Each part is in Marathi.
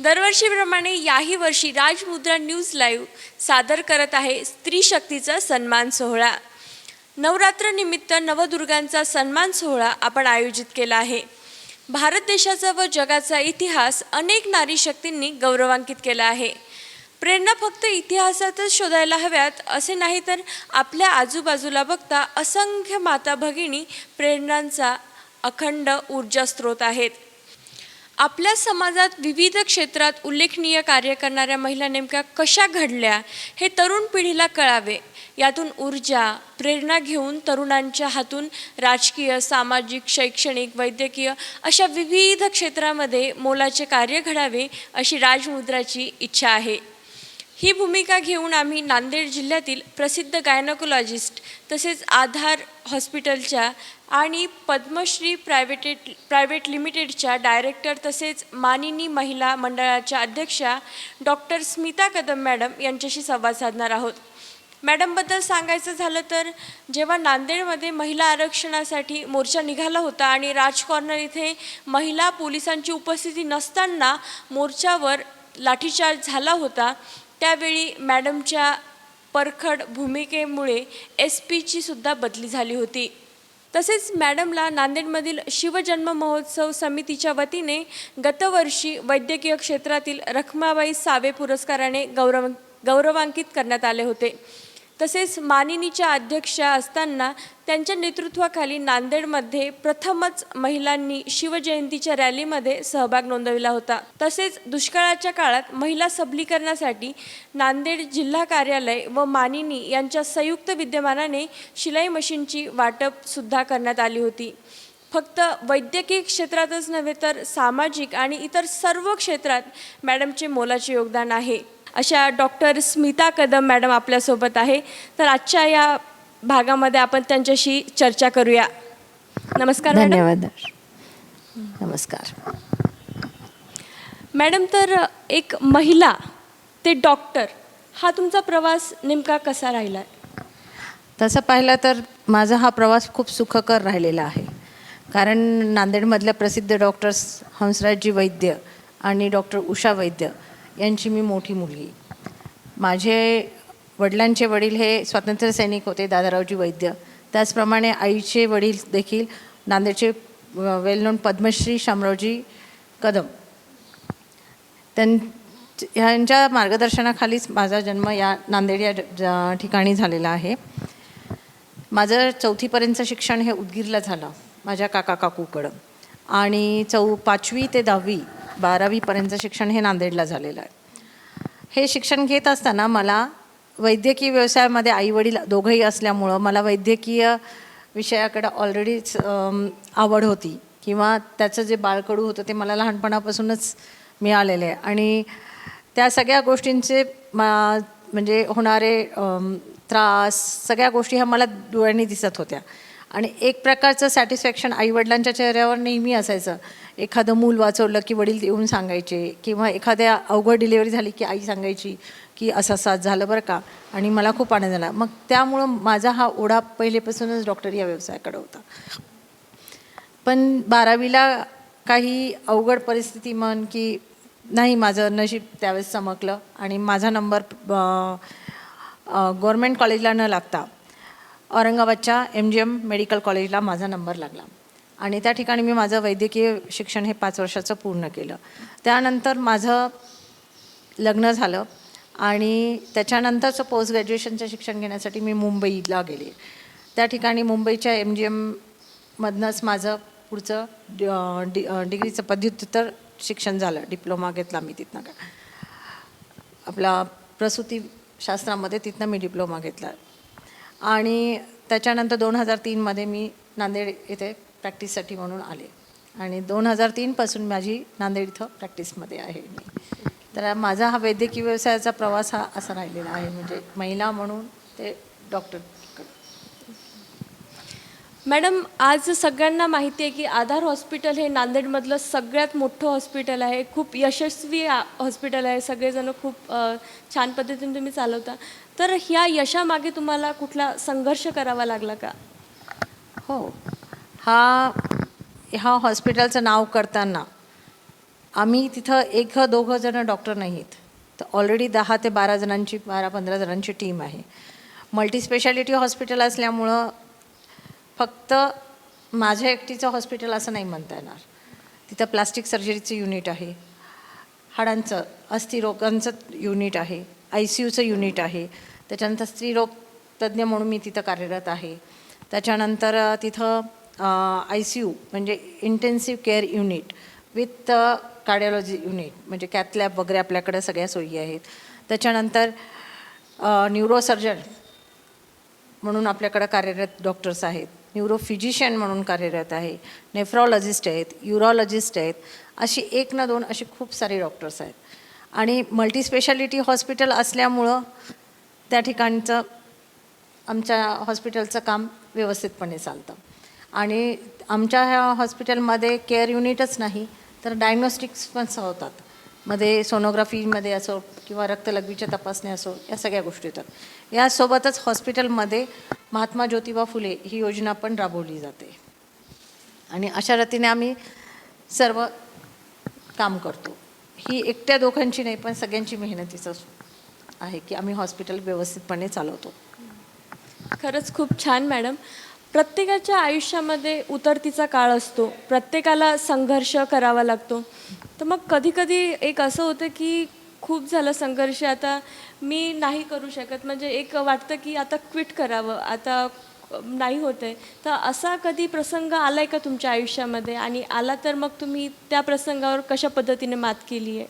दरवर्षीप्रमाणे याही वर्षी राजमुद्रा न्यूज लाईव्ह सादर करत आहे स्त्री शक्तीचा सन्मान सोहळा। नवरात्रनिमित्त नवदुर्गांचा सन्मान सोहळा आपण आयोजित केला आहे। भारत देशाचा व जगाचा इतिहास अनेक नारी शक्तींनी गौरवान्वित केला आहे। प्रेरणा फक्त इतिहासातच शोधायला हव्यात असे नाही, तर आपल्या आजूबाजूला बघता असंख्य माता भगिनी प्रेरणांचा अखंड ऊर्जा स्रोत आहेत। आपल्या समाजात विविध क्षेत्रात उल्लेखनीय कार्य करणाऱ्या महिला नेमक्या कशा घडल्या हे तरुण पिढीला कळावे। यातून ऊर्जा प्रेरणा घेऊन तरुणांच्या हातून राजकीय, सामाजिक, शैक्षणिक, वैद्यकीय अशा विविध क्षेत्रामध्ये मोलाचे कार्य घडावे अशी राजमुद्राची इच्छा आहे। ही भूमिका घेऊन आम्ही नांदेड जिल्ह्यातील प्रसिद्ध गायनोकोलॉजिस्ट तसेच आधार हॉस्पिटलच्या आणि पद्मश्री प्रायव्हेट लिमिटेडच्या डायरेक्टर तसेच मानिनी महिला मंडळाच्या अध्यक्षा डॉक्टर स्मिता कदम मॅडम यांच्याशी संवाद साधणार आहोत। मॅडमबद्दल सांगायचं झालं तर जेव्हा नांदेडमध्ये महिला आरक्षणासाठी मोर्चा निघाला होता आणि राज कॉर्नर इथे महिला पोलिसांची उपस्थिती नसताना मोर्चावर लाठीचार्ज झाला होता, त्यावेळी मॅडमच्या परखड भूमिकेमुळे SP ची सुद्धा बदली झाली होती। तसेच मॅडमला नांदेडमधील शिवजन्म महोत्सव समितीच्या वतीने गतवर्षी वैद्यकीय क्षेत्रातील रखमाबाई सावे पुरस्काराने गौरवान्वित करण्यात आले होते। तसेच मानिनीच्या अध्यक्षा असताना त्यांच्या नेतृत्वाखाली नांदेडमध्ये प्रथमच महिलांनी शिवजयंतीच्या रॅलीमध्ये सहभाग नोंदविला होता। तसेच दुष्काळाच्या काळात महिला सबलीकरणासाठी नांदेड जिल्हा कार्यालय व मानिनी यांच्या संयुक्त विद्यमानाने शिलाई मशीनची वाटप सुद्धा करण्यात आली होती। फक्त वैद्यकीय क्षेत्रातच नव्हे तर सामाजिक आणि इतर सर्व क्षेत्रात मॅडमचे मोलाचे योगदान आहे। अशा डॉक्टर स्मिता कदम मॅडम आपल्यासोबत आहे, तर आजच्या या भागामध्ये आपण त्यांच्याशी चर्चा करूया। नमस्कार मॅडम। धन्यवाद। नमस्कार मॅडम, तर एक महिला ते डॉक्टर हा तुमचा प्रवास नेमका कसा राहिला? तसं पाहिलं तर माझा हा प्रवास खूप सुखकर राहिलेला आहे, कारण नांदेडमधल्या प्रसिद्ध डॉक्टर्स हंसराजजी वैद्य आणि डॉक्टर उषा वैद्य यांची मी मोठी मुलगी। माझे वडिलांचे वडील हे स्वातंत्र्य सैनिक होते, दादारावजी वैद्य। त्याचप्रमाणे आईचे वडील देखील नांदेडचे वेल नोन पद्मश्री शामरावजी कदम, यांच्या मार्गदर्शनाखालीच माझा जन्म या नांदेड या ठिकाणी झालेला आहे। माझं 4थीपर्यंतचं शिक्षण हे उदगीरला झालं माझ्या काका काकूकडं, आणि 5वी ते 10वी 12वीपर्यंतचं शिक्षण हे नांदेडला झालेलं आहे। हे शिक्षण घेत असताना मला वैद्यकीय व्यवसायामध्ये आईवडील दोघंही असल्यामुळं मला वैद्यकीय विषयाकडं ऑलरेडीच आवड होती, किंवा त्याचं जे बाळकडू होतं ते मला लहानपणापासूनच मिळालेलं आहे, आणि त्या सगळ्या गोष्टींचे म्हणजे होणारे त्रास सगळ्या गोष्टी ह्या मला डोळ्यांनी दिसत होत्या, आणि एक प्रकारचं सॅटिस्फॅक्शन आईवडिलांच्या चेहऱ्यावर नेहमी असायचं। एखादं मूल वाचवलं की वडील येऊन सांगायचे, किंवा एखाद्या अवघड डिलिव्हरी झाली की आई सांगायची की असं साथ झालं बरं का, आणि मला खूप आनंद झाला। मग त्यामुळं माझा हा ओढा पहिलेपासूनच डॉक्टर या व्यवसायाकडे होता। पण 12वीला काही अवघड परिस्थिती म्हण की नाही, माझं नशीब त्यावेळेस चमकलं आणि माझा नंबर गव्हर्मेंट कॉलेजला न लागता औरंगाबादच्या MGM मेडिकल कॉलेजला माझा नंबर लागला, आणि त्या ठिकाणी मी माझं वैद्यकीय शिक्षण हे 5 वर्षाचं पूर्ण केलं। त्यानंतर माझं लग्न झालं, आणि त्याच्यानंतरचं पोस्ट ग्रॅज्युएशनचं शिक्षण घेण्यासाठी मी मुंबईला गेले। त्या ठिकाणी मुंबईच्या MGMमधनंच माझं पुढचं डिग्रीचं पदव्युत्तर शिक्षण झालं, डिप्लोमा घेतला मी तिथनं, आपला प्रसूतीशास्त्रामध्ये तिथनं मी डिप्लोमा घेतला। आणि त्याच्यानंतर 2003मध्ये मी नांदेड येथे प्रॅक्टिससाठी म्हणून आले, आणि 2003पासून माझी नांदेड इथं प्रॅक्टिसमध्ये आहे मी। तर माझा हा वैद्यकीय व्यवसायाचा प्रवास हा असा राहिलेला आहे, म्हणजे महिला म्हणून ते डॉक्टर। मॅडम, आज सगळ्यांना माहिती आहे की आधार हॉस्पिटल हे नांदेडमधलं सगळ्यात मोठं हॉस्पिटल आहे, खूप यशस्वी हॉस्पिटल आहे, सगळेजण खूप छान पद्धतीने तुम्ही चालवता। तर ह्या यशामागे तुम्हाला कुठला संघर्ष करावा लागला का? हो, ह्या हॉस्पिटलचं नाव करताना आम्ही तिथं एक दोघं जण डॉक्टर नाही आहेत, तर ऑलरेडी 10 ते 12 जणांची 12-15 जणांची टीम आहे. मल्टीस्पेशालिटी हॉस्पिटल असल्यामुळं फक्त माझ्या एकटीचं हॉस्पिटल असं नाही म्हणता येणार. तिथं प्लास्टिक सर्जरीचं युनिट आहे, हाडांचं अस्थिरोगांचं युनिट आहे, ICUचं युनिट आहे, त्याच्यानंतर स्त्रीरोग तज्ज्ञ म्हणून मी तिथं कार्यरत आहे. त्याच्यानंतर तिथं ICU म्हणजे intensive care unit with cardiology unit म्हणजे कॅथ लॅब वगैरे आपल्याकडे सगळ्या सोयी आहेत. त्याच्यानंतर न्यूरोसर्जन म्हणून आपल्याकडं कार्यरत डॉक्टर्स आहेत, न्यूरोफिजिशियन म्हणून कार्यरत आहे, नेफ्रॉलॉजिस्ट आहेत, युरॉलॉजिस्ट आहेत, अशी एक ना दोन अशी खूप सारे डॉक्टर्स आहेत. आणि मल्टीस्पेशालिटी हॉस्पिटल असल्यामुळं त्या ठिकाणचं आमच्या हॉस्पिटलचं काम व्यवस्थितपणे चालतं. आणि आमच्या ह्या हॉस्पिटलमध्ये केअर युनिटच नाही तर डायग्नोस्टिक्स पण होतात. मध्ये सोनोग्राफीमध्ये असो किंवा रक्तलघवीच्या तपासण्या असो, या सगळ्या गोष्टी होतात. यासोबतच हॉस्पिटलमध्ये महात्मा ज्योतिबा फुले ही योजना पण राबवली जाते. आणि अशा रीतीने आम्ही सर्व काम करतो. ही एकट्या दोघांची नाही पण सगळ्यांची मेहनतीचं आहे की आम्ही हॉस्पिटल व्यवस्थितपणे चालवतो. खरंच खूप छान मॅडम. प्रत्येकाच्या आयुष्यामध्ये उतरतीचा काळ असतो, प्रत्येकाला संघर्ष करावा लागतो. तर मग कधी कधी एक असं होतं की खूप झालं संघर्ष, आता मी नाही करू शकत, म्हणजे एक वाटतं की आता क्विट करावं, आता नाही होत आहे. तर असा कधी प्रसंग आला आहे का तुमच्या आयुष्यामध्ये, आणि आला तर मग तुम्ही त्या प्रसंगावर कशा पद्धतीने मात केली आहे,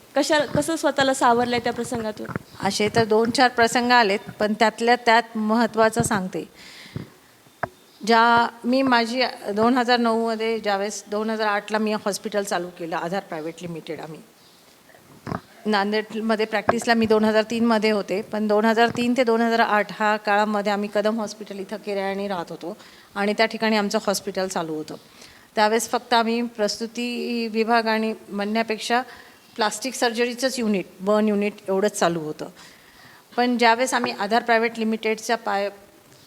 कसं स्वतःला सावरलं आहे त्या प्रसंगातून? असे तर 2-4 प्रसंग आलेत, पण त्यातल्या त्यात महत्त्वाचं सांगते. मी माझी 2009मध्ये ज्यावेळेस 2008ला मी हॉस्पिटल चालू केलं, आधार प्रायव्हेट लिमिटेड. आम्ही नांदेडमध्ये प्रॅक्टिसला मी 2003मध्ये होते, पण 2003 ते 2008 ह्या काळामध्ये आम्ही कदम हॉस्पिटल इथं किरायाने राहत होतो आणि त्या ठिकाणी आमचं हॉस्पिटल चालू होतं. त्यावेळेस फक्त आम्ही प्रसूती विभाग आणि म्हणण्यापेक्षा प्लास्टिक सर्जरीचंच युनिट, बर्न युनिट एवढंच चालू होतं. पण ज्यावेळेस आम्ही आधार प्रायव्हेट लिमिटेडच्या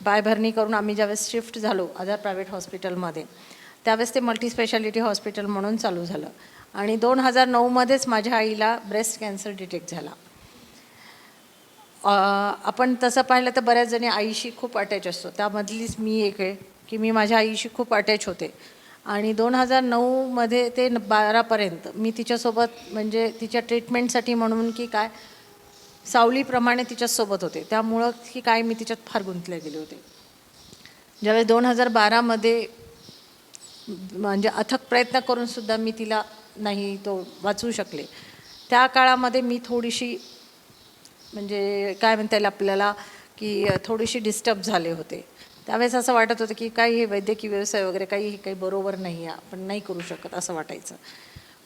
पायभरणी करून आम्ही ज्यावेळेस शिफ्ट झालो आधार प्रायव्हेट हॉस्पिटलमध्ये, त्यावेळेस ते मल्टीस्पेशालिटी हॉस्पिटल म्हणून चालू झालं. आणि 2009मध्येच माझ्या आईला ब्रेस्ट कॅन्सर डिटेक्ट झाला. आपण तसं पाहिलं तर बऱ्याच जणी आईशी खूप अटॅच असतो, त्यामधलीच मी एक आहे की मी माझ्या आईशी खूप अटॅच होते. आणि 2009मध्ये ते 12पर्यंत मी तिच्यासोबत, म्हणजे तिच्या ट्रीटमेंटसाठी म्हणून की काय सावलीप्रमाणे तिच्यासोबत होते, त्यामुळं की काय मी तिच्यात फार गुंतले गेले होते. ज्यावेळेस 2012मध्ये म्हणजे अथक प्रयत्न करूनसुद्धा मी तिला नाही तो वाचवू शकले, त्या काळामध्ये मी थोडीशी, म्हणजे काय म्हणता येईल आपल्याला की थोडीशी डिस्टर्ब झाले होते. त्यावेळेस असं वाटत होतं की काही हे वैद्यकीय व्यवसाय वगैरे काही बरोबर नाही आहे, आपण नाही करू शकत असं वाटायचं.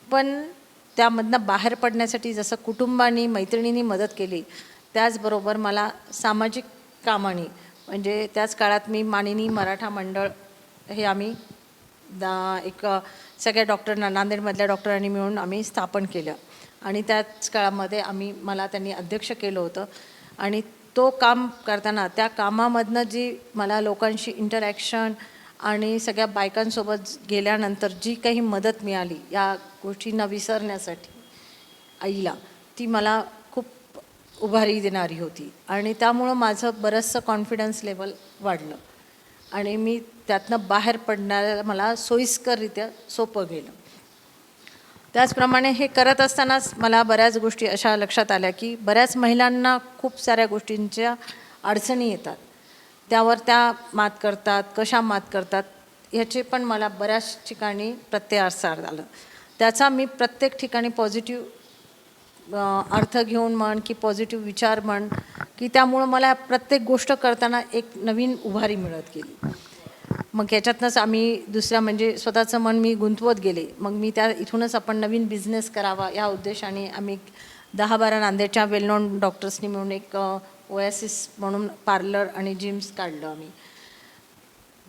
पण त्यामधनं बाहेर पडण्यासाठी जसं कुटुंबानी मैत्रिणींनी मदत केली, त्याचबरोबर मला सामाजिक कामाने, म्हणजे त्याच काळात मी मानिनी मराठा मंडळ हे आम्ही एक सगळ्या डॉक्टरांना, नांदेडमधल्या डॉक्टरांनी मिळून आम्ही स्थापन केलं. आणि त्याच काळामध्ये मला त्यांनी अध्यक्ष केलं होतं. आणि तो काम करताना त्या कामामधनं जी मला लोकांशी इंटरॅक्शन आणि सगळ्या बायकांसोबत गेल्यानंतर जी काही मदत मिळाली या गोष्टींना विसरण्यासाठी आईला, ती मला खूप उभारी देणारी होती. आणि त्यामुळं माझं बरंचसं कॉन्फिडन्स लेवल वाढलं आणि मी त्यातनं बाहेर पडण्याला मला सोयीस्कररित्या सोपं गेलं. त्याचप्रमाणे हे करत असतानाच मला बऱ्याच गोष्टी अशा लक्षात आल्या की बऱ्याच महिलांना खूप साऱ्या गोष्टींच्या अडचणी येतात, त्यावर त्या मात करतात, कशा मात करतात ह्याचे पण मला बऱ्याच ठिकाणी प्रत्ययासार आलं. त्याचा मी प्रत्येक ठिकाणी पॉझिटिव्ह अर्थ घेऊन म्हण की पॉझिटिव्ह विचार म्हण की त्यामुळं मला प्रत्येक गोष्ट करताना एक नवीन उभारी मिळत गेली. मग याच्यातनंच आम्ही दुसऱ्या म्हणजे स्वतःचं मन मी गुंतवत गेले. मग मी इथूनच आपण नवीन बिझनेस करावा या उद्देशाने आम्ही 10-12 नांदेडच्या वेलनोन डॉक्टर्सनी मिळून एक ओएसिस म्हणून पार्लर आणि जिम्स काढलं आम्ही.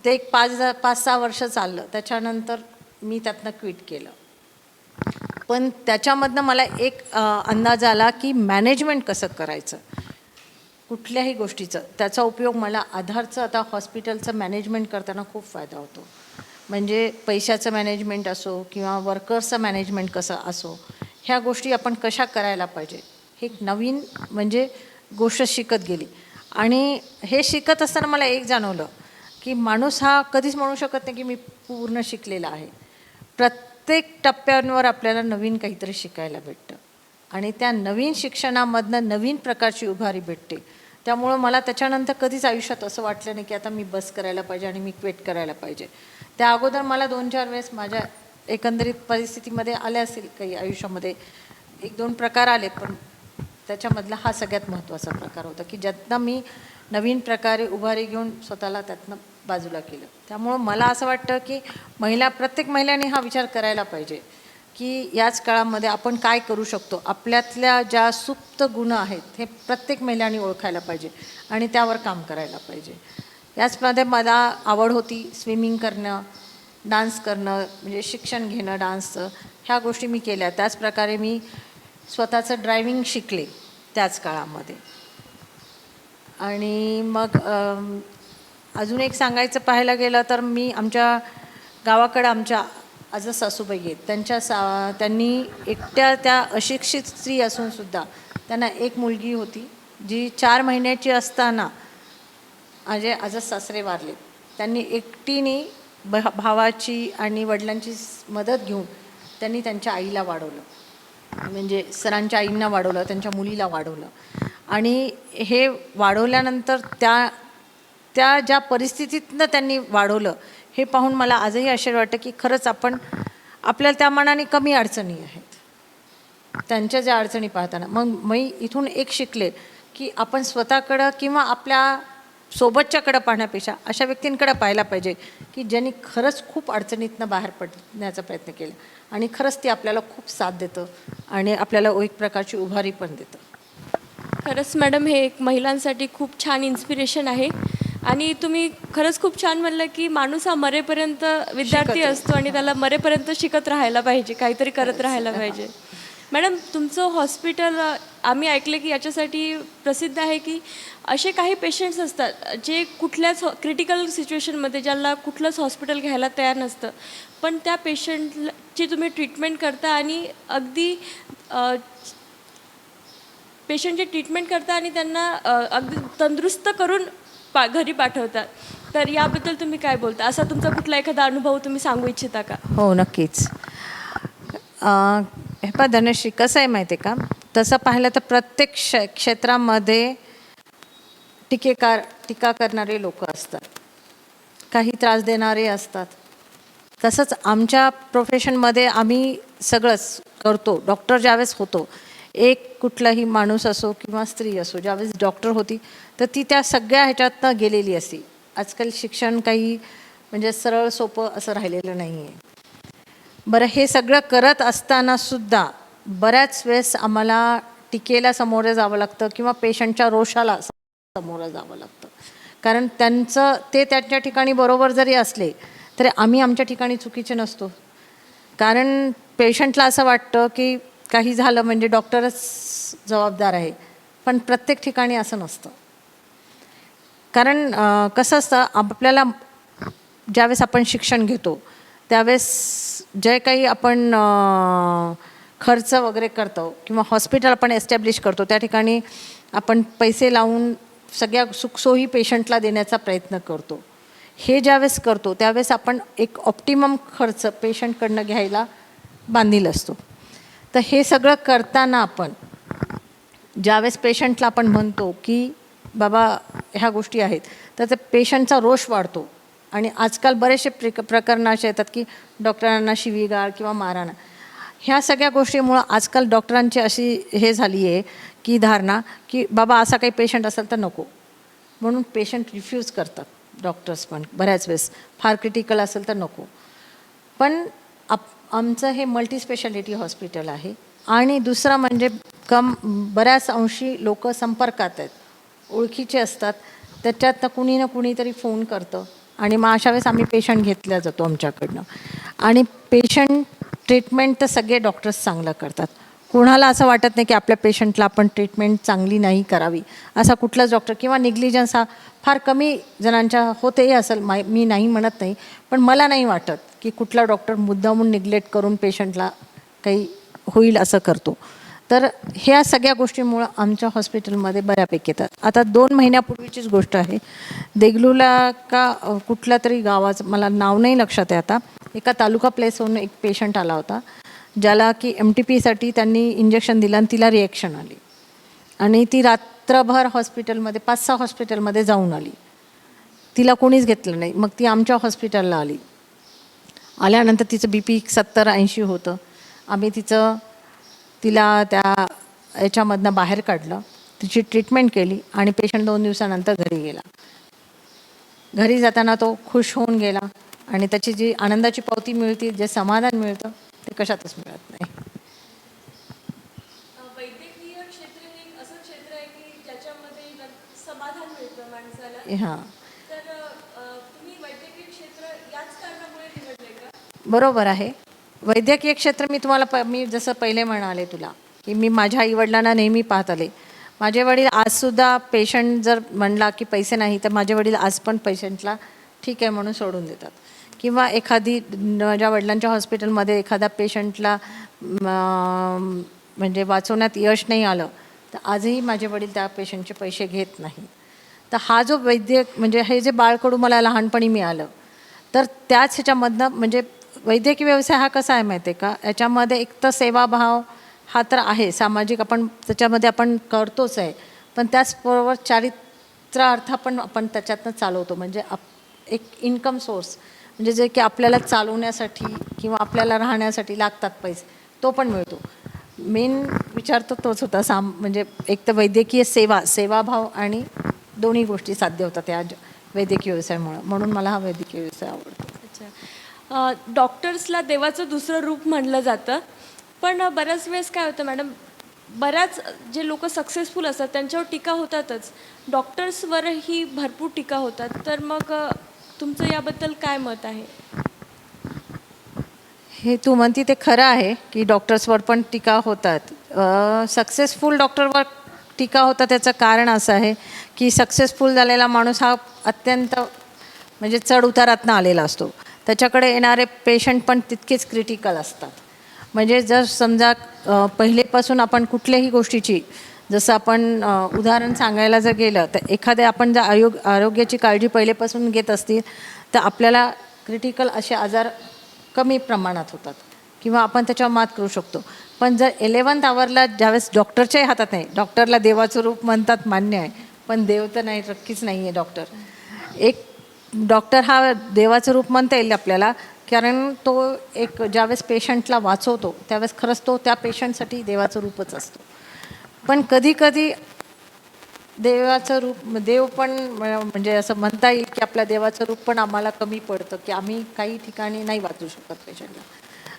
ते एक 5-6 वर्ष चाललं. त्याच्यानंतर मी त्यातनं क्विट केलं. पण त्याच्यामधनं मला एक अंदाज आला की मॅनेजमेंट कसं करायचं कुठल्याही गोष्टीचं. त्याचा उपयोग मला आधारचं आता हॉस्पिटलचं मॅनेजमेंट करताना खूप फायदा होतो. म्हणजे पैशाचं मॅनेजमेंट असो किंवा वर्कर्सचं मॅनेजमेंट कसं असो, ह्या गोष्टी आपण कशा करायला पाहिजे हे एक नवीन म्हणजे गोष्ट शिकत गेली. आणि हे शिकत असताना मला एक जाणवलं की माणूस हा कधीच म्हणू शकत नाही की मी पूर्ण शिकलेला आहे. प्रत्येक टप्प्यांवर आपल्याला नवीन काहीतरी शिकायला भेटतं आणि त्या नवीन शिक्षणामधनं नवीन प्रकारची उभारी भेटते. त्यामुळं मला त्याच्यानंतर कधीच आयुष्यात असं वाटलं नाही की आता मी बस करायला पाहिजे आणि मी क्विट करायला पाहिजे. त्या अगोदर मला 2-4 वेळेस माझ्या एकंदरीत परिस्थितीमध्ये आल्या असतील काही आयुष्यामध्ये 1-2 प्रकार आले, पण त्याच्यामधला हा सगळ्यात महत्त्वाचा प्रकार होता की ज्यातनं मी नवीन प्रकारे उभारी घेऊन स्वतःला त्यातनं बाजूला केलं. त्यामुळं मला असं वाटतं की प्रत्येक महिलांनी हा विचार करायला पाहिजे की याच काळामध्ये आपण काय करू शकतो. आपल्यातल्या ज्या सुप्त गुण आहेत हे प्रत्येक महिलांनी ओळखायला पाहिजे आणि त्यावर काम करायला पाहिजे. याचमध्ये मला आवड होती स्विमिंग करणं, डान्स करणं, म्हणजे शिक्षण घेणं डान्सचं. ह्या गोष्टी मी केल्या. त्याचप्रकारे मी स्वतःचं ड्रायव्हिंग शिकले त्याच काळामध्ये. आणि मग अजून एक सांगायचं पाहायला गेलं तर मी आमच्या गावाकडं आमच्या आजच सासूबाई आहेत त्यांनी एकट्या त्या अशिक्षित स्त्री असूनसुद्धा त्यांना एक मुलगी होती जी 4 महिन्याची असताना माझे आजच सासरे वारले. त्यांनी एकटीने भावाची आणि वडिलांची मदत घेऊन त्यांनी त्यांच्या आईला वाढवलं, म्हणजे सरांच्या आईंना वाढवलं, त्यांच्या मुलीला वाढवलं. आणि हे वाढवल्यानंतर त्या ज्या परिस्थितीतनं त्यांनी वाढवलं हे पाहून मला आजही आश्चर्य वाटतं की खरंच आपल्याला त्या मानाने कमी अडचणी आहेत त्यांच्या ज्या अडचणी पाहताना. मग मी इथून एक शिकले की आपण स्वतःकडं किंवा आपल्या सोबतच्याकडं पाहण्यापेक्षा अशा व्यक्तींकडे पाहायला पाहिजे की ज्यांनी खरंच खूप अडचणीतनं बाहेर पडण्याचा प्रयत्न केला आणि खरंच ते आपल्याला खूप साथ देतं आणि आपल्याला एक प्रकारची उभारी पण देतं. खरंच मॅडम, हे एक महिलांसाठी खूप छान इन्स्पिरेशन आहे. आणि तुम्ही खरंच खूप छान म्हणलं की माणूस हा मरेपर्यंत विद्यार्थी असतो आणि त्याला मरेपर्यंत शिकत राहायला पाहिजे, काहीतरी करत राहायला पाहिजे. मॅडम, तुमचं हॉस्पिटल आम्ही ऐकलं की याच्यासाठी प्रसिद्ध आहे की असे काही पेशंट्स असतात जे कुठल्याच क्रिटिकल सिच्युएशनमध्ये ज्याला कुठलंच हॉस्पिटल घ्यायला तयार नसतं, पण त्या पेशंटची तुम्ही ट्रीटमेंट करता आणि अगदी पेशंटची ट्रीटमेंट करता आणि त्यांना अगदी तंदुरुस्त करून घरी पाठवतात. तर याबद्दल तुम्ही काय बोलता? असा तुमचा कुठला एखादा अनुभव तुम्ही सांगू इच्छिता का? हो, नक्कीच. हे पहा धनश्री, कसं आहे माहिती आहे का, तसं पाहिलं तर प्रत्येक क्षेत्रामध्ये टीका करणारे लोक असतात, काही त्रास देणारे असतात. तसंच आमच्या प्रोफेशनमध्ये आम्ही सगळंच करतो. डॉक्टर ज्यावेळेस होतो, एक कुठलाही माणूस असो किंवा स्त्री असो, ज्यावेळेस डॉक्टर होती तर ती त्या सगळ्या ह्याच्यातनं गेलेली असती. आजकाल शिक्षण काही म्हणजे सरळ सोपं असं राहिलेलं नाही आहे. बरं, हे सगळं करत असतानासुद्धा बऱ्याच वेळेस आम्हाला टीकेला सामोरं जावं लागतं किंवा पेशंटच्या रोषाला सामोरं जावं लागतं. कारण त्यांच्या ठिकाणी बरोबर जरी असले तरी आम्ही आमच्या ठिकाणी चुकीचे नसतो. कारण पेशंटला असं वाटतं की काही झालं म्हणजे डॉक्टरच जबाबदार आहे, पण प्रत्येक ठिकाणी असं नसतं. कारण कसं असतं, आपल्याला ज्यावेळेस आपण शिक्षण घेतो त्यावेळेस जे काही आपण खर्च वगैरे करतो किंवा हॉस्पिटल आपण एस्टॅब्लिश करतो त्या ठिकाणी आपण पैसे लावून सगळ्या सुखसोयी पेशंटला देण्याचा प्रयत्न करतो. हे ज्यावेळेस करतो त्यावेळेस आपण एक ऑप्टिमम खर्च पेशंटकडनं घ्यायला बांधील असतो. तर हे सगळं करताना आपण ज्यावेळेस पेशंटला आपण म्हणतो की बाबा ह्या गोष्टी आहेत, तर त्या पेशंटचा रोष वाढतो. आणि आजकाल बरेचसे प्रकरणं असे येतात की डॉक्टरांना शिवीगाळ किंवा मारहाण. ह्या सगळ्या गोष्टीमुळं आजकाल डॉक्टरांची अशी हे झाली आहे की धारणा की बाबा असा काही पेशंट असेल तर नको, म्हणून पेशंट रिफ्यूज करतात. डॉक्टर्स पण बऱ्याच वेळेस फार क्रिटिकल असेल तर नको. पण आमचं हे मल्टीस्पेशालिटी हॉस्पिटल आहे आणि दुसरं म्हणजे बऱ्याच अंशी लोक संपर्कात आहेत, ओळखीचे असतात. त्याच्यात कुणी ना कुणीतरी फोन करतं आणि मग अशा वेळेस आम्ही पेशंट घेतल्या जातो आमच्याकडनं. आणि पेशंट ट्रीटमेंट तर सगळे डॉक्टर्स चांगलं करतात. कोणाला असं वाटत नाही की आपल्या पेशंटला आपण ट्रीटमेंट चांगली नाही करावी, असा कुठलाच डॉक्टर किंवा निग्लिजन्स हा फार कमी जणांच्या होतेही असेल, मी नाही म्हणत नाही, पण मला नाही वाटत की कुठला डॉक्टर मुद्दामून निग्लेक्ट करून पेशंटला काही होईल असं करतो. तर ह्या सगळ्या गोष्टींमुळं आमच्या हॉस्पिटलमध्ये बऱ्यापैकी येतात. आता 2 महिन्यापूर्वीचीच गोष्ट आहे. देगलूला का कुठल्या तरी गावाचं मला नाव नाही लक्षात आहे आता, एका तालुका प्लेसहून एक पेशंट आला होता, ज्याला की MTPसाठी त्यांनी इंजेक्शन दिलं आणि तिला रिॲक्शन आली आणि ती रात्रभर हॉस्पिटलमध्ये 5-6 हॉस्पिटलमध्ये जाऊन आली. तिला कोणीच घेतलं नाही. मग ती आमच्या हॉस्पिटलला आली. आल्यानंतर तिचं BP 70-80 होतं. आम्ही तिला त्या याच्यामधनं बाहेर काढलं, तिची ट्रीटमेंट केली आणि पेशंट 2 दिवसानंतर घरी गेला. घरी जाताना तो खुश होऊन गेला आणि त्याची जी आनंदाची पावती मिळते, जे समाधान मिळतं ते कशातच मिळत नाही. वैद्यकीय क्षेत्र हे एक असं क्षेत्र आहे की ज्याच्यामध्ये समाधान मिळतं माणसाला. हां, तर तुम्ही वैद्यकीय क्षेत्र याच कारणामुळे निवडले का? बरोबर आहे. वैद्यकीय क्षेत्र मी जसं पहिले म्हणाले तुला, की मी माझ्या आईवडिलांना नेहमी पाहत आले. माझे वडील आजसुद्धा पेशंट जर म्हणला की पैसे नाही, तर माझे वडील आज पण पेशंटला ठीक आहे म्हणून सोडून देतात. किंवा माझ्या वडिलांच्या हॉस्पिटलमध्ये एखाद्या पेशंटला म्हणजे वाचवण्यात यश नाही आलं, तर आजही माझे वडील त्या पेशंटचे पैसे घेत नाही. तर हा जो म्हणजे हे जे बाळकडू मला लहानपणी मिळालं, तर त्याच ह्याच्यामधनं म्हणजे वैद्यकीय व्यवसाय हा कसा आहे माहिती आहे का, याच्यामध्ये एक तर सेवाभाव हा तर आहे, सामाजिक आपण त्याच्यामध्ये आपण करतोच आहे, पण त्याचबरोबर चारित्र्यार्थ आपण त्याच्यातनं चालवतो. म्हणजे एक इन्कम सोर्स म्हणजे जे की आपल्याला चालवण्यासाठी किंवा आपल्याला राहण्यासाठी लागतात पैसे, तो पण मिळतो. मेन विचार तर तोच होता. म्हणजे एक तर वैद्यकीय सेवाभाव आणि दोन्ही गोष्टी साध्य होतात या वैद्यकीय व्यवसायामुळं. म्हणून मला हा वैद्यकीय व्यवसाय आवडतो. अच्छा. डॉक्टर्सला देवाचं दुसरं रूप म्हणलं जातं, पण बऱ्याच वेळेस काय होतं मॅडम, बऱ्याच जे लोक सक्सेसफुल असतात त्यांच्यावर टीका होतातच, डॉक्टर्सवरही भरपूर टीका होतात. तर मग तुमचं याबद्दल काय मत आहे? हे तू म्हणती ते खरं आहे की डॉक्टर्सवर पण टीका होतात. सक्सेसफुल डॉक्टरवर टीका होतात त्याचं कारण असं आहे की सक्सेसफुल झालेला माणूस हा अत्यंत म्हणजे चढ उतारातनं आलेला असतो. त्याच्याकडे येणारे पेशंट पण तितकेच क्रिटिकल असतात. म्हणजे जर समजा पहिलेपासून आपण कुठल्याही गोष्टीची जसं आपण उदाहरण सांगायला जर गेलं तर एखाद्या आपण जर आरोग्याची काळजी पहिलेपासून घेत असतील तर आपल्याला क्रिटिकल असे आजार कमी प्रमाणात होतात किंवा आपण त्याच्यावर मात करू शकतो. पण जर 11th आवरला ज्यावेळेस डॉक्टरच्याही हातात नाही, डॉक्टरला देवाचं रूप म्हणतात मान्य आहे, पण देव तर नाही, नक्कीच नाही आहे डॉक्टर. एक डॉक्टर हा देवाचं रूप म्हणता येईल आपल्याला, कारण तो एक ज्यावेळेस पेशंटला वाचवतो त्यावेळेस खरंच तो त्या पेशंटसाठी देवाचं रूपच असतो. पण कधीकधी देवाचं रूप देव पण म्हणजे असं म्हणता येईल की आपल्या देवाचं रूप पण आम्हाला कमी पडतं की आम्ही काही ठिकाणी नाही वाचू शकत पेशंटला.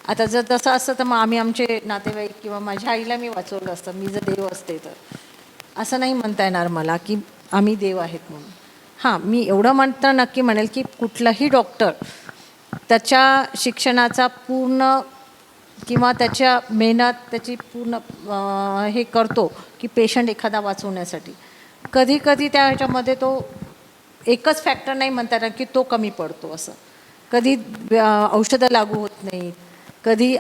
आता जर तसं असतं तर मग आम्ही आमचे नातेवाईक किंवा माझ्या आईला मी वाचवलं असतं, मी जर देव असते तर. असं नाही म्हणता येणार मला की आम्ही देव आहेत म्हणून. हां, मी एवढं म्हणतं नक्की म्हणेल की कुठलाही डॉक्टर त्याच्या शिक्षणाचा पूर्ण किंवा त्याच्या मेहनत त्याची पूर्ण हे करतो की पेशंट एखादा वाचवण्यासाठी. कधी त्या ह्याच्यामध्ये तो एकच फॅक्टर नाही म्हणता येणार की तो कमी पडतो असं. कधी औषधं लागू होत नाहीत, कधी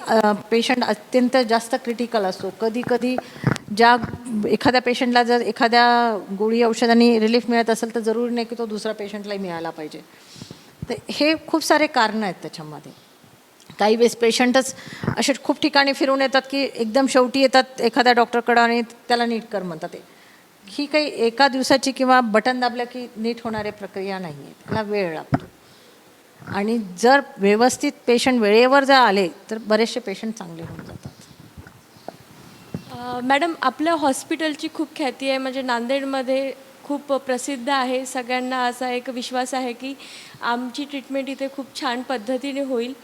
पेशंट अत्यंत जास्त क्रिटिकल असतो, कधी ज्या एखाद्या पेशंटला जर एखाद्या गोळी औषधांनी रिलीफ मिळत असेल तर जरुरी नाही की तो दुसऱ्या पेशंटलाही मिळाला पाहिजे. तर हे खूप सारे कारणं आहेत त्याच्यामध्ये. काही वेळेस पेशंटच असे खूप ठिकाणी फिरून येतात की एकदम शेवटी येतात एखाद्या डॉक्टरकडं आणि त्याला नीट कर म्हणतात. ही काही एका दिवसाची किंवा बटन दाबलं की नीट होणारी प्रक्रिया नाही आहे, त्याला वेळ लागतो. आणि जर व्यवस्थित पेशंट वेळेवर जर आले तर बरेचसे पेशंट चांगले होऊन जातात. मॅडम, आपल्या हॉस्पिटलची खूप ख्याती आहे, म्हणजे नांदेडमध्ये खूप प्रसिद्ध आहे. सगळ्यांना असा एक विश्वास आहे की आमची ट्रीटमेंट इथे खूप छान पद्धतीने होईल.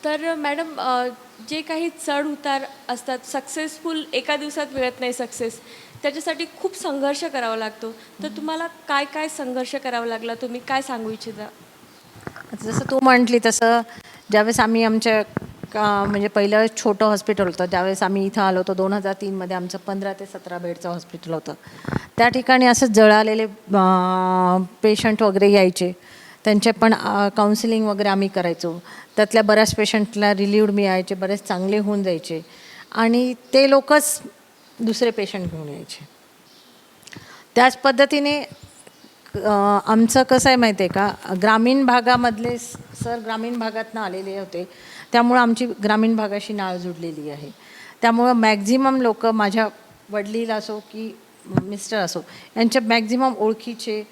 तर मॅडम, जे काही चढ उतार असतात, सक्सेसफुल एका दिवसात मिळत नाही सक्सेस, त्याच्यासाठी खूप संघर्ष करावा लागतो. तर तुम्हाला काय काय संघर्ष करावा लागला, तुम्ही काय सांगू इच्छिता? जसं तू म्हटली तसं ज्यावेळेस आम्ही म्हणजे पहिलं छोटं हॉस्पिटल होतं, ज्यावेळेस आम्ही इथं आलो होतो 2003मध्ये आमचं 15 ते 17 बेडचं हॉस्पिटल होतं. त्या ठिकाणी असं जळालेले पेशंट वगैरे यायचे. त्यांचे पण काउन्सिलिंग वगैरे आम्ही करायचो. त्यातल्या बऱ्याच पेशंटला रिलीव्ड मिळायचे, बरेच चांगले होऊन जायचे आणि ते लोकच दुसरे पेशंट घेऊन यायचे. त्याच पद्धतीने आमचं कसं आहे माहिती आहे का, ग्रामीण भागामधले सर ग्रामीण भागातनं आलेले होते, त्यामुळं आमची ग्रामीण भागाशी नाळ जुडलेली आहे. त्यामुळं मॅक्झिमम लोक माझ्या वडील असो की मिस्टर असो यांच्या मॅक्झिमम ओळखीचे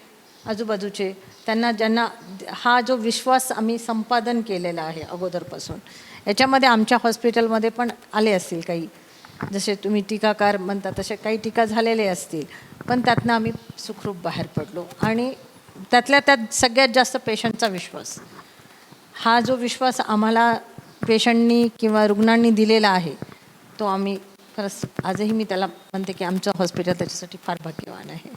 आजूबाजूचे त्यांना ज्यांना हा जो विश्वास आम्ही संपादन केलेला आहे अगोदरपासून, याच्यामध्ये आमच्या हॉस्पिटलमध्ये पण आले असतील काही, जसे तुम्ही टीकाकार म्हणता तसे काही टीका झालेले असतील, पण त्यातनं आम्ही सुखरूप बाहेर पडलो. आणि त्यातल्या त्यात सगळ्यात जास्त पेशंटचा विश्वास, हा जो विश्वास आम्हाला पेशंटनी किंवा रुग्णांनी दिलेला आहे तो आम्ही खरंच आजही मी त्याला म्हणते की आमचं हॉस्पिटल त्याच्यासाठी फार भाग्यवान आहे.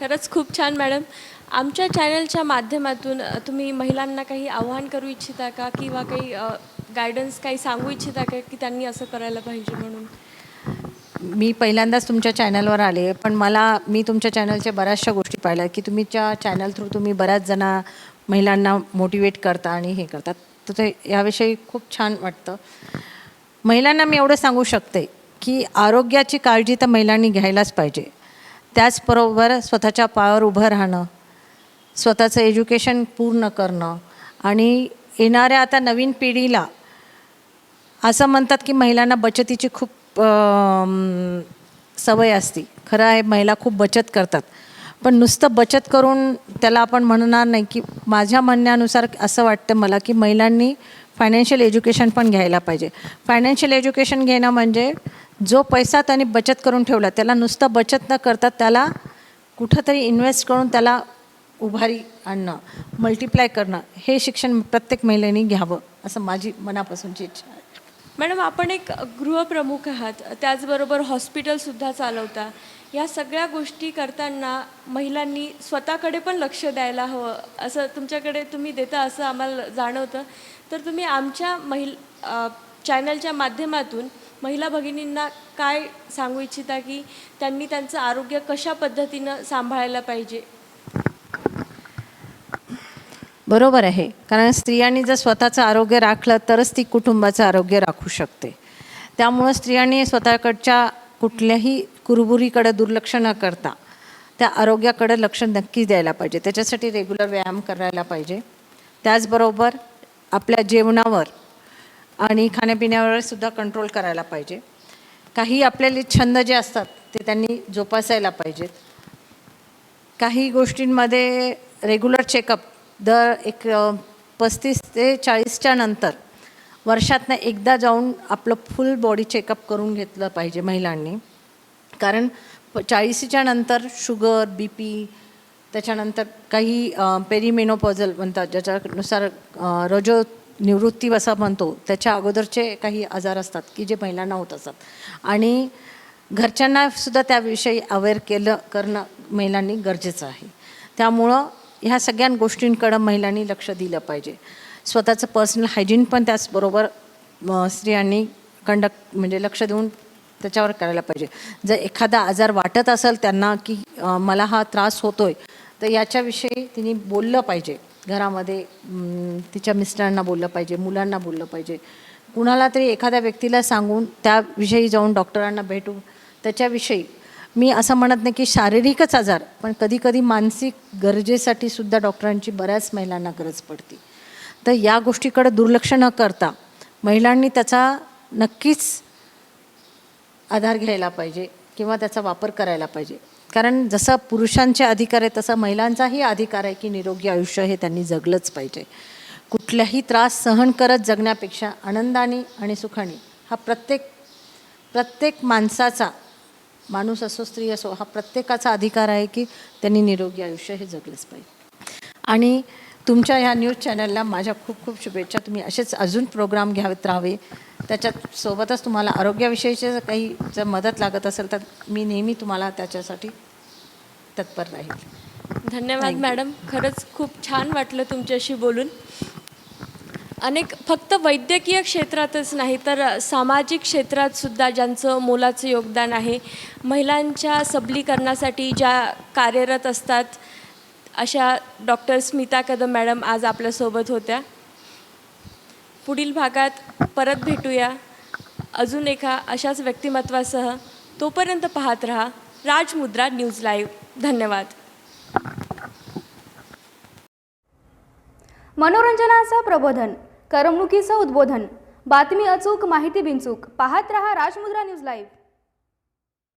खरंच खूप छान मॅडम. आमच्या चॅनलच्या माध्यमातून तुम्ही महिलांना काही आव्हान करू इच्छिता का, किंवा काही गायडन्स काही सांगू इच्छिता का की त्यांनी असं करायला पाहिजे म्हणून? मी पहिल्यांदाच तुमच्या चॅनलवर आले, पण मी तुमच्या चॅनलच्या बऱ्याचशा गोष्टी पाहिल्या की तुमच्या चॅनल थ्रू तुम्ही बऱ्याच जणा महिलांना मोटिवेट करता आणि हे करतात, तर ते याविषयी खूप छान वाटतं. महिलांना मी एवढं सांगू शकते की आरोग्याची काळजी तर महिलांनी घ्यायलाच पाहिजे. त्याचबरोबर स्वतःच्या पायावर उभं राहणं, स्वतःचं एज्युकेशन पूर्ण करणं आणि येणाऱ्या आता नवीन पिढीला असं म्हणतात की महिलांना बचतीची खूप सवय असते. खरं आहे, महिला खूप बचत करतात, पण नुसतं बचत करून त्याला आपण म्हणणार नाही. की माझ्या म्हणण्यानुसार असं वाटतं मला की महिलांनी फायनान्शियल एज्युकेशन पण घ्यायला पाहिजे. फायनान्शियल एज्युकेशन घेणं म्हणजे जो पैसा त्यांनी बचत करून ठेवला त्याला नुसतं बचत न करता त्याला कुठंतरी इन्व्हेस्ट करून त्याला उभारी आणणं, मल्टिप्लाय करणं, हे शिक्षण प्रत्येक महिलेने घ्यावं असं माझी मनापासूनची इच्छा आहे. मॅडम, आपण एक गृहप्रमुख आहात, त्याचबरोबर हॉस्पिटलसुद्धा चालवता. या सगळ्या गोष्टी करताना महिलांनी स्वतःकडे पण लक्ष द्यायला हवं, असं तुमच्याकडे तुम्ही देता असं आम्हाला जाणवतं. तर तुम्ही आमच्या चॅनलच्या माध्यमातून महिला भगिनींना काय सांगू इच्छिता की त्यांनी त्यांचं आरोग्य कशा पद्धतीनं सांभाळायला पाहिजे? बरोबर आहे, कारण स्त्रियांनी जर स्वतःचं आरोग्य राखलं तरच ती कुटुंबाचं आरोग्य राखू शकते. त्यामुळं स्त्रियांनी स्वतःकडच्या कुठल्याही कुरबुरीकडे दुर्लक्ष न करता त्या आरोग्याकडे लक्ष नक्की द्यायला पाहिजे. त्याच्यासाठी रेग्युलर व्यायाम करायला पाहिजे. त्याचबरोबर आपल्या जेवणावर आणि खाण्यापिण्यावर सुद्धा कंट्रोल करायला पाहिजे. काही आपल्याला छंद जे असतात ते त्यांनी जोपासायला पाहिजेत. काही गोष्टींमध्ये रेग्युलर चेकअप दर 35 ते 40च्या नंतर वर्षातनं एकदा जाऊन आपलं फुल बॉडी चेकअप करून घेतलं पाहिजे महिलांनी. कारण 40च्या नंतर शुगर, BP, त्याच्यानंतर काही पेरिमेनोपॉझल म्हणतात ज्याच्यानुसार रजो निवृत्ती असं म्हणतो, त्याच्या अगोदरचे काही आजार असतात की जे महिलांना होत असतात. आणि घरच्यांनासुद्धा त्याविषयी अवेअर करणं महिलांनी गरजेचं आहे. त्यामुळं ह्या सगळ्या गोष्टींकडं महिलांनी लक्ष दिलं पाहिजे. स्वतःचं पर्सनल हायजीन पण त्याचबरोबर स्त्रियांनी म्हणजे लक्ष देऊन त्याच्यावर करायला पाहिजे. जर एखादा आजार वाटत असेल त्यांना की मला हा त्रास होतो आहे, तर याच्याविषयी तिने बोललं पाहिजे. घरामध्ये तिच्या मिस्टरांना बोललं पाहिजे, मुलांना बोललं पाहिजे, कुणाला तरी एखाद्या व्यक्तीला सांगून त्याविषयी जाऊन डॉक्टरांना भेटून त्याच्याविषयी. मी असं म्हणत नाही की शारीरिकच आजार, पण कधीकधी मानसिक गरजेसाठी सुद्धा डॉक्टरांची बऱ्याच महिलांना गरज पडते. तर या गोष्टीकडे दुर्लक्ष न करता महिलांनी त्याचा नक्कीच आधार घ्यायला पाहिजे किंवा त्याचा वापर करायला पाहिजे. कारण जसं पुरुषांचे अधिकार आहे तसं महिलांचाही अधिकार आहे की निरोगी आयुष्य हे त्यांनी जगलंच पाहिजे. कुठल्याही त्रास सहन करत जगण्यापेक्षा आनंदाने आणि सुखाने हा प्रत्येक माणसाचा, माणूस असो स्त्री असो, हा प्रत्येकाचा अधिकार आहे की त्यांनी निरोगी आयुष्य हे जगलंच पाहिजे. आणि तुमच्या ह्या न्यूज चॅनलला माझ्या खूप खूप शुभेच्छा. तुम्ही असेच अजून प्रोग्राम घ्यावेत राहावे. त्याच्यात सोबतच तुम्हाला आरोग्याविषयीचे काही जर मदत लागत असेल तर मी नेहमी तुम्हाला त्याच्यासाठी तत्पर राहील. धन्यवाद मॅडम, खरंच खूप छान वाटलं तुमच्याशी बोलून. फक्त वैद्यकीय क्षेत्रातच नाही तर सामाजिक क्षेत्रात सुद्धा ज्यांचं मोलाचं योगदान आहे, महिलांच्या सबलीकरणासाठी ज्या कार्यरत असतात, अशा डॉक्टर स्मिता कदम मॅडम आज आपल्यासोबत होत्या. पुढील भागात परत भेटूया अजून एका अशाच व्यक्तिमत्वासह. तोपर्यंत पाहत रहा राजमुद्रा न्यूज लाईव्ह. धन्यवाद. मनोरंजनाचं प्रबोधन, करमणुकीचं उद्बोधन, बातमी अचूक, माहिती बिनचूक. पाहत रहा राजमुद्रा न्यूज लाईव्ह.